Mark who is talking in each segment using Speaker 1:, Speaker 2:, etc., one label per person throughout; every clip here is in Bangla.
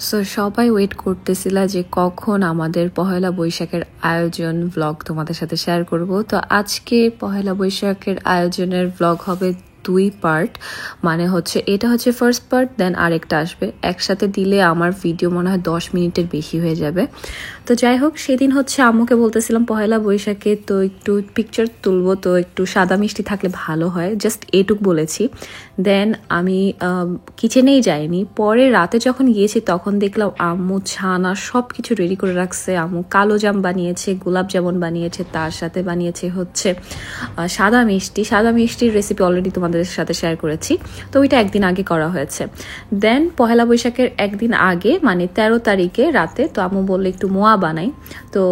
Speaker 1: সো সবাই ওয়েট করতেছিল যে কখন আমাদের পহেলা বৈশাখের আয়োজন ব্লগ তোমাদের সাথে শেয়ার করব। তো আজকে পহেলা বৈশাখের আয়োজনের ব্লগ হবে 2 পার্ট, মানে হচ্ছে এটা হচ্ছে ফার্স্ট পার্ট, দেন আরেকটা আসবে। একসাথে দিলে আমার ভিডিও মনে হয় 10 মিনিটের বেশি হয়ে যাবে। তো যাই হোক, সেদিন হচ্ছে আম্মুকে বলতেছিলাম পহেলা বৈশাখে তো একটু পিকচার তুলবো, তো একটু সাদা মিষ্টি থাকলে ভালো হয়, জাস্ট এটুক বলেছি। দেন আমি কিচেনেই যাইনি, পরে রাতে যখন গিয়েছি তখন দেখলাম আম্মু ছানা সব কিছু রেডি করে রাখছে। আম্মু কালো জাম বানিয়েছে, গোলাপ জামুন বানিয়েছে, তার সাথে বানিয়েছে হচ্ছে সাদা মিষ্টি। সাদা মিষ্টির রেসিপি অলরেডি তোমাদের সাথে শেয়ার করেছি, তো ওইটা একদিন আগে করা হয়েছে। দেন পহেলা বৈশাখের একদিন আগে মানে 13 তারিখে রাতে তো আম্মু বললে একটু মোয়া বানাই, তো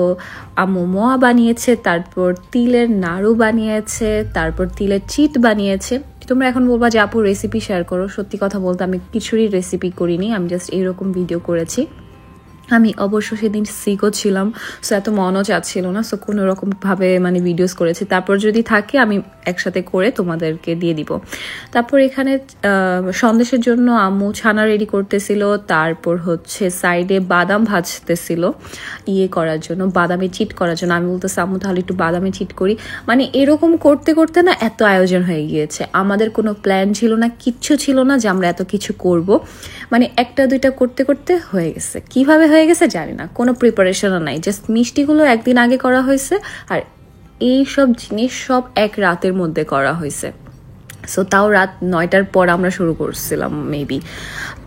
Speaker 1: আম্মু মোয়া বানিয়েছে, তারপর তিলের নাড়ু বানিয়েছে, তারপর তিলের চিট বানিয়েছে। তোমরা এখন বলবা যে আপু রেসিপি শেয়ার করো। সত্যি কথা বলতে আমি কিছুরই রেসিপি করিনি, আমি জাস্ট এরকম ভিডিও করেছি। আমি অবশ্য সেদিন সিকও ছিলাম, সো এত মনও চাচ্ছিল না, সো কোনো রকমভাবে মানে ভিডিওস করেছি। তারপর যদি থাকে আমি একসাথে করে তোমাদেরকে দিয়ে দিব। তারপর এখানে সন্দেশের জন্য আম্মু ছানা রেডি করতেছিল, তারপর হচ্ছে সাইডে বাদাম ভাজতেছিল করার জন্য, বাদামে চিট করার জন্য। আমি বলতেছি আম্মু তাহলে একটু বাদামে চিট করি। মানে এরকম করতে করতে না এত আয়োজন হয়ে গিয়েছে, আমাদের কোনো প্ল্যান ছিল না, কিচ্ছু ছিল না যে আমরা এত কিছু করব। মানে একটা দুইটা করতে করতে হয়ে গেছে, কিভাবে হয়ে গেছে জানি না, কোনো প্রিপারেশনও নাই, জাস্ট মিষ্টিগুলো একদিন আগে করা হয়েছে আর এই সব জিনিস সব এক রাতের মধ্যে করা হয়েছে। সো তাও রাত 9টার পর আমরা শুরু করছিলাম মেবি,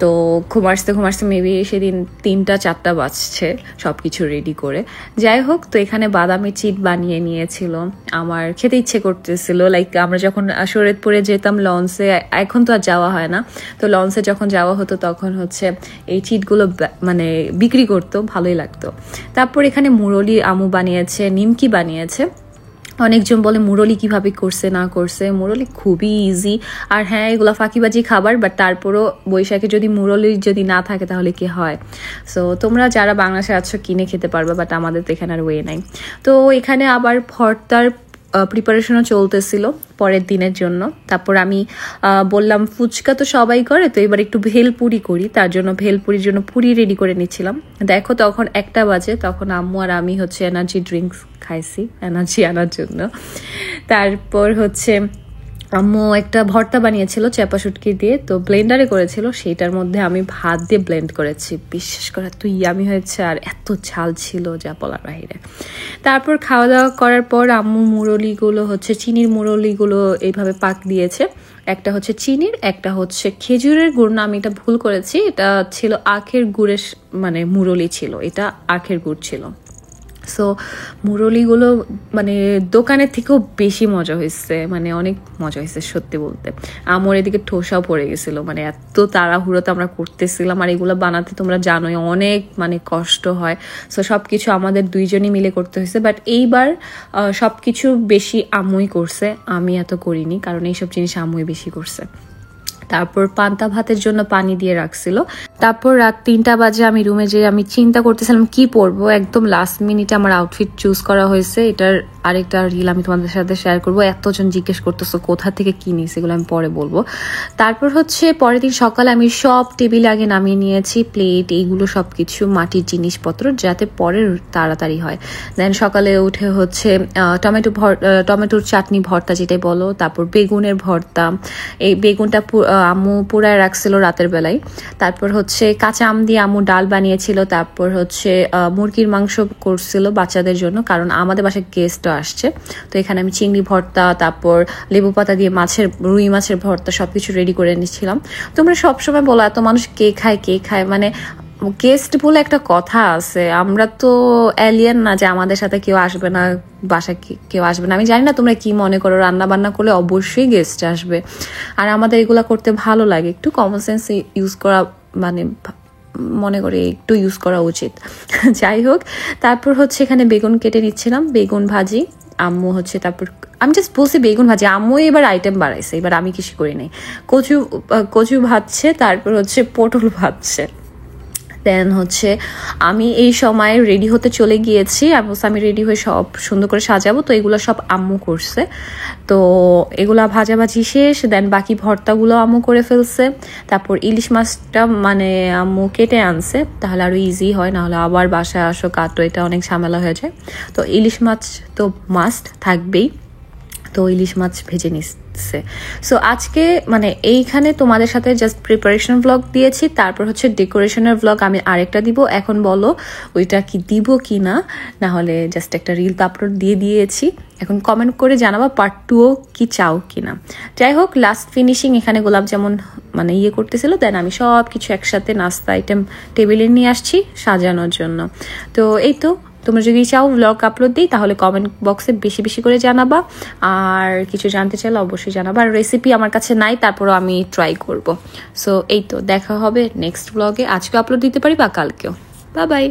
Speaker 1: তো ঘুমাসতে মেবি সেদিন 3টা-4টা বাজছে সব কিছু রেডি করে। যাই হোক, তো এখানে বাদামের চিট বানিয়ে নিয়েছিল, আমার খেতে ইচ্ছে করতেছিল। লাইক আমরা যখন শরীয়তপুরে যেতাম লঞ্চে, এখন তো আর যাওয়া হয় না, তো লঞ্চে যখন যাওয়া হতো তখন হচ্ছে এই চিটগুলো মানে বিক্রি করতো, ভালোই লাগতো। তারপর এখানে মুরলি আমু বানিয়েছে, নিমকি বানিয়েছে। অনেকজন বলে মুরলি কিভাবে করছে না করছে, মুরলি খুবই ইজি। আর হ্যাঁ, এগুলো ফাঁকিবাজি খাবার, বাট তারপরও বৈশাখে যদি মুরলি যদি না থাকে তাহলে কি হয়। সো তোমরা যারা বাংলাদেশে আছো কিনে খেতে পারবে, বাট আমাদের তো এখানে আর ওয়ে নাই। তো এখানে আবার ভর্তার প্রিপারেশনও চলতেছিল পরের দিনের জন্য। তারপর আমি বললাম ফুচকা তো সবাই করে, তো এবার একটু ভেলপুরি করি, তার জন্য ভেলপুরির জন্য পুরি রেডি করে নিচ্ছিলাম। দেখো তখন 1টা বাজে, তখন আম্মু আর আমি হচ্ছে এনার্জি ড্রিঙ্কস খাইছি এনার্জি আনার জন্য। তারপর হচ্ছে আম্মু একটা ভর্তা বানিয়েছিল চেপা শুটকি দিয়ে, তো ব্লেন্ডারে করেছিল, সেইটার মধ্যে আমি ভাত দিয়ে ব্লেন্ড করেছি। বিশ্বাস করে এত ইয়ামি হয়েছে, আর এত ঝাল ছিল যা বলার বাহিরে। তারপর খাওয়া দাওয়া করার পর আম্মু মুরলিগুলো হচ্ছে চিনির মুরলিগুলো এইভাবে পাক দিয়েছে। একটা হচ্ছে চিনির, একটা হচ্ছে খেজুরের গুড়, না আমি এটা ভুল করেছি, এটা ছিল আখের গুড়ের মানে মুরলি ছিল, এটা আখের গুড় ছিল। সো মুরলিগুলো মানে দোকানের থেকেও বেশি মজা হয়েছে, মানে অনেক মজা হয়েছে সত্যি বলতে। আমার এদিকে ঠোসাও পড়ে গেছিলো, মানে এত তাড়াহুড়োতে আমরা করতেছিলাম, আর এগুলো বানাতে তোমরা জানোই অনেক মানে কষ্ট হয়। সো সব কিছু আমাদের দুইজনই মিলে করতে হয়েছে, বাট এইবার সব কিছু বেশি আম্মুই করছে, আমি এত করিনি, কারণ এইসব জিনিস আম্মুই বেশি করছে। তারপর পান্তা ভাতের জন্য পানি দিয়ে রাখছিল। তারপর রাত 3টা বাজে আমি রুমে যেয়ে আমি চিন্তা করতেছিলাম কি পরবো, একদম লাস্ট মিনিটে আমার আউটফিট চুজ করা হয়েছে। এটার আরেকটা রিল আমি তোমাদের সাথে শেয়ার করবো। এতজন জিজ্ঞেস করতেছো কোথা থেকে কিনি, সেগুলো আমি পরে বলবো। তারপর হচ্ছে পরের দিন সকালে আমি সব টেবিলে আগে নামিয়ে নিয়েছি, প্লেট এইগুলো সব কিছু মাটির জিনিসপত্র, যাতে পরে তাড়াতাড়ি হয়। দেন সকালে উঠে হচ্ছে টমেটোর চাটনি ভর্তা যেটাই বলো, তারপর বেগুনের ভর্তা, এই বেগুনটা আম্মু পুরায় রাখছিল রাতের বেলায়। তারপর হচ্ছে কাঁচা আম দিয়ে আম্মু ডাল বানিয়েছিল। তারপর হচ্ছে মুরগির মাংস করছিল বাচ্চাদের জন্য, কারণ আমাদের বাসায় গেস্টও আসছে। তো এখানে আমি চিংড়ি ভর্তা, তারপর লেবু পাতা দিয়ে রুই মাছের ভর্তা সবকিছু রেডি করে নিচ্ছিলাম। তোমরা সবসময় বলো এত মানুষ কে খায়, মানে গেস্ট বলে একটা কথা আছে, আমরা তো এলিয়েন না যে আমাদের সাথে কেউ আসবে না, বাসায় কেউ আসবে না। আমি জানি না তোমরা কি মনে করো, রান্না বান্না করলে অবশ্যই গেস্ট আসবে, আর আমাদের এগুলা করতে ভালো লাগে। একটু কমন সেন্স ইউজ করা মানে মনে করি একটু ইউজ করা উচিত। যাই হোক, তারপর হচ্ছে এখানে বেগুন কেটে নিচ্ছিলাম, বেগুন ভাজি। আম্মু হচ্ছে তারপর আমি জাস্ট বলছি বেগুন ভাজি, আম্মু এবার আইটেম বাড়াইছে, এবার আমি কিছু করি নাই। কচু ভাজছে, তারপর হচ্ছে পটল ভাজছে। দেন হচ্ছে আমি এই সময় রেডি হতে চলে গিয়েছি। আমি রেডি হয়ে সব সুন্দর করে সাজাবো, তো এগুলো সব আম্মু করছে। তো এগুলা ভাজাভাজি শেষ, দেন বাকি ভর্তাগুলো আম্মু করে ফেলছে। তারপর ইলিশ মাছটা মানে আম্মু কেটে আনছে, তাহলে আরও ইজি হয়, নাহলে আবার বাসায় আসো কাটো, এটা অনেক ঝামেলা হয়ে যায়। তো ইলিশ মাছ তো মাস্ট থাকবেই, তো ইলিশ মাছ ভেজে নিচ্ছে। সো আজকে মানে এইখানে তোমাদের সাথে জাস্ট প্রিপারেশন ব্লগ দিয়েছি, তারপর হচ্ছে ডেকোরেশনের ব্লগ আমি আরেকটা দিব। এখন বলো ওইটা কি দিব কি না, না হলে জাস্ট একটা রিল আপলোড দিয়ে দিয়েছি। এখন কমেন্ট করে জানাবা পার্ট 2ও কি চাও কিনা। যাই হোক, লাস্ট ফিনিশিং এখানে গোলাপ যেমন মানে করতেছিল, দেন আমি সব কিছু একসাথে নাস্তা আইটেম টেবিলে নিয়ে আসছি সাজানোর জন্য। তো এই তো, তোমরা যদি চাও ব্লগ আপলোড দিই তাহলে কমেন্ট বক্সে বেশি বেশি করে জানাবা, আর কিছু জানতে চাইলে অবশ্যই জানাবা। আর রেসিপি আমার কাছে নাই, তারপরও আমি ট্রাই করব। সো এই তো, দেখা হবে নেক্সট ব্লগে। আজকে আপলোড দিতে পারি বা কালকেও। Bye bye.